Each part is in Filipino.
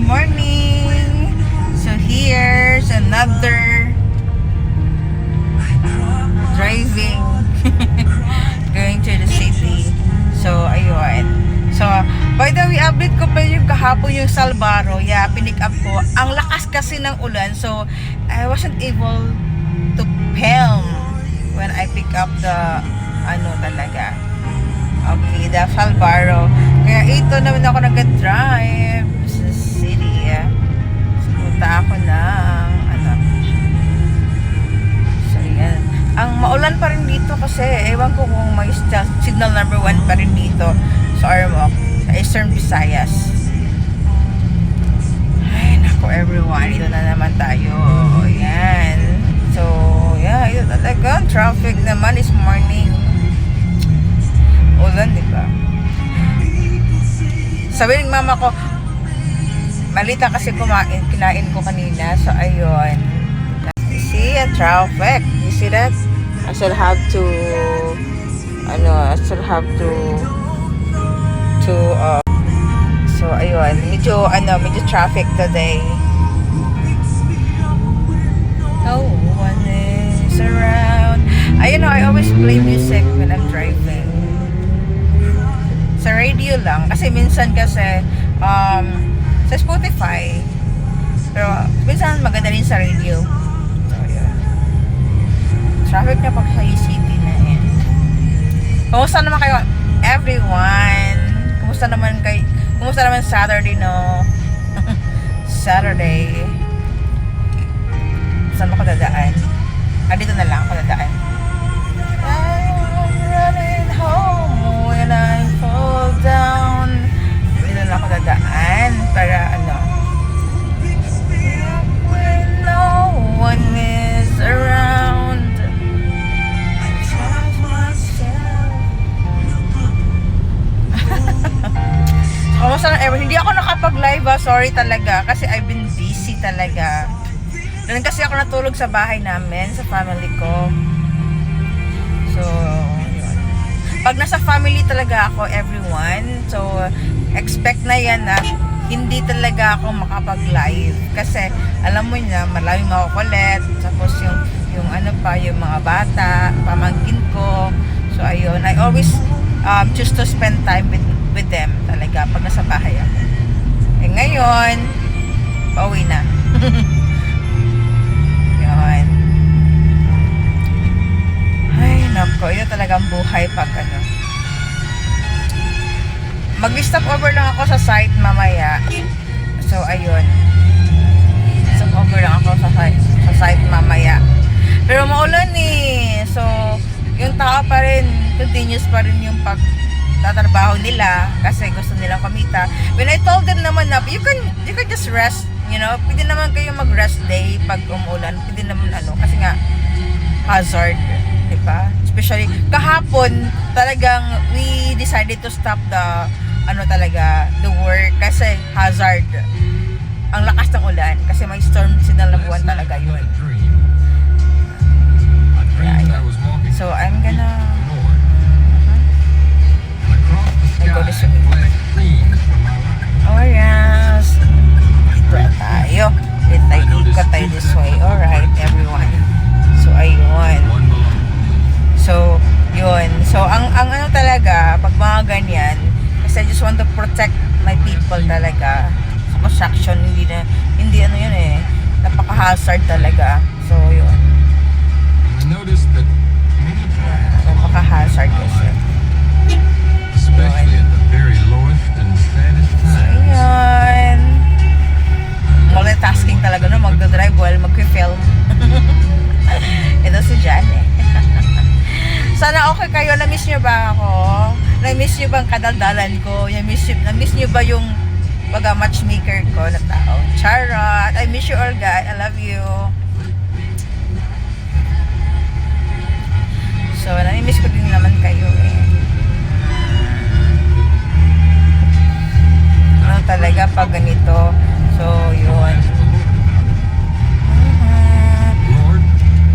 morning! So here's another driving going to the city. So ayun. So by the way, update ko pa yung kahapon yung Salbaro. Yeah, pinick up ko. Ang lakas kasi ng ulan, so I wasn't able to film when I pick up the talaga. Okay, the Salbaro. Kaya ito naman ako nag-drive sa city. So, punta ako ng So, yan. Ang maulan pa rin dito kasi ewan ko kung may signal number 1 pa rin dito sa Ormoc, sa Eastern Visayas. Ay, naku everyone. Ito na naman tayo. Yan. So, yeah, ito talaga. Traffic naman is morning. Ulan, diba? Sabi ng mama ko, malita kasi kinain ko kanina. So, ayun. You see, a traffic. You see that? I still have to so, ayun. Medyo traffic today. No one is around. I always play music when I'm driving. Sa radio lang kasi minsan sa Spotify, pero minsan maganda rin sa radio. So yun, traffic na pag city na yan. Kumusta naman kayo everyone? Kumusta naman Saturday, no? Saturday, saan ako dadaan? Dito na lang ako dadaan. I'm running home when I fall down. Dito na ako dadaan para when no one is around, I trust myself. Kamusta na ever? Hindi ako nakapag-live sorry talaga kasi I've been busy talaga. Doon kasi ako natulog sa bahay namin, sa family ko. So, yun. Pag nasa family talaga ako, everyone, so, expect na yan na hindi talaga ako makapag-live. Kasi, alam mo na, maraming makukulit. Tapos, yung mga bata, pamangkin ko. So, ayun. I always choose to spend time with them talaga pag nasa bahay ako. Eh, ngayon, pauwi na. Yun. Ay, nako. Yun talagang buhay pag mag-stop over lang ako sa site mamaya. So, ayun. Stop over lang ako sa site mamaya. Pero maulan So, yung tao pa rin, continuous pa rin yung pagtatrabaho nila kasi gusto nilang kumita. When I told them naman na, you can just rest. Pwede naman kayo mag-rest day pag umulan. Pwede naman kasi nga hazard, di ba? Especially kahapon, talagang we decided to stop the work kasi hazard. Ang lakas ng ulan kasi may storm signal na buwan talaga yun. So I'm gonna I go this way. Oh yes. Tayo. Ikot tayo this way. Alright, everyone. So, ayun. So, yun. So, ang talaga, pag mga ganyan, kasi I just want to protect my people talaga. Sa construction, hindi napaka-hazard talaga. So, yun. Napaka-hazard kasi. Especially at the very lowest and saddest times. Ayan. Multitasking talaga magdadrive while mag-film. Ito si Jan Sana okay kayo. Na-miss nyo ba ako? Na-miss nyo ba ang kadaldalan ko? Na-miss nyo ba yung matchmaker ko na tao? Charot! I miss you all guys. I love you. So, na-miss ko din naman kayo talaga pag ganito. So, yun. Lord,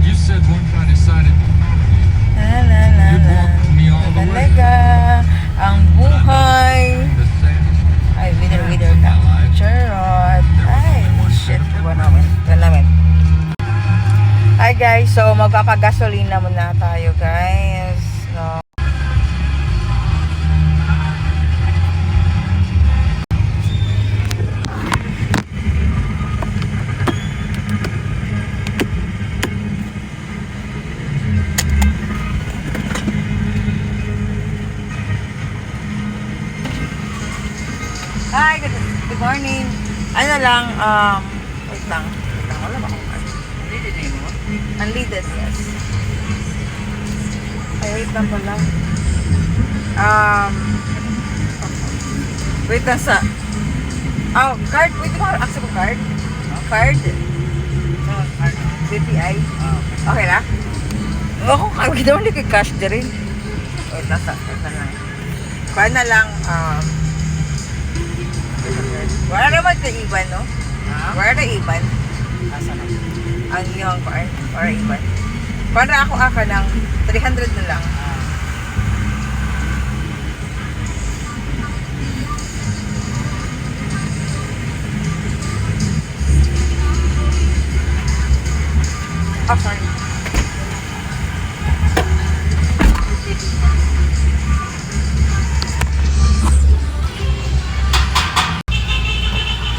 you said one time decided you'd walk with me all the way. Talaga, ang buhay. The saddest Ay, winner na. Charot. magpapagasolina muna tayo, guys. No. Hi, good morning. Ano lang, wait lang. Wala ba akong card? Unleaded, yes. Ay, wait lang pala. Wait lang sa... Oh, card. Wait lang, access ko card. Card. BPI. Okay na? Ako, hindi naman hindi kay cash di rin. Wait lang sa... Kaya na lang, wala naman na iban, no? Wala na iban. Asa na? Ang iyong car, or iban. Para ako ng 300 na lang. Oh, sorry.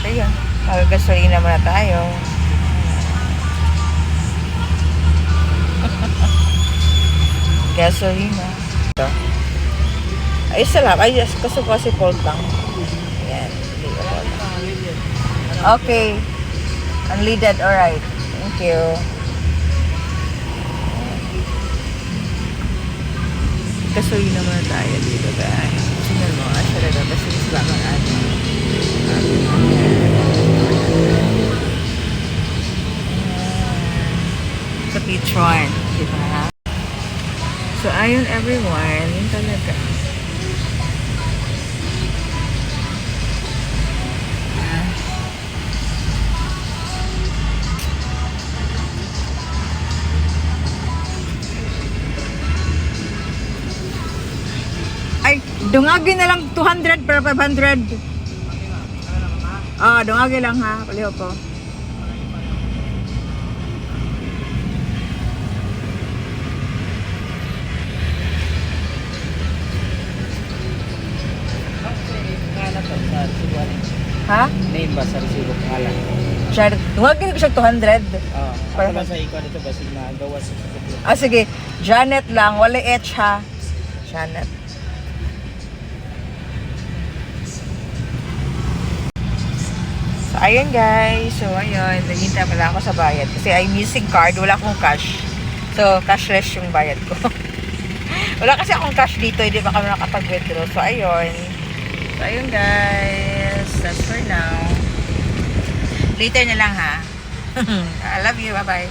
Ayun, magagasolina muna tayo. Gasolina. Ito. Ay, salam. Ay, yes. Kasi cold lang. Ayan. Okay. Unleaded. Alright. Thank you. Gasolina muna tayo dito, guys. Signal mo. Asya na ba? Kasi isla kang ano. Sa Petron. Diba? So, ayun everyone, yun talaga. Ay, dungagin na lang 200 per 500. Ah, dungagin lang ha, paliho ko. Ha? Name ba sa resibo pangalan? Siya, dungagin ko siya 200. Para ba sa ikaw dito basig na gawa sa sukuplo? Ah, sige. Janet lang. Wala H ha. Janet. So, ayun guys. So, ayun. Naghintay pala ako sa bayad. Kasi I'm using card. Wala akong cash. So, cashless yung bayad ko. Wala kasi akong cash dito. Hindi ba kami nakapag-withdraw. So, ayun. So, ayun guys. That's for now. Later na lang ha. I love you. Bye-bye.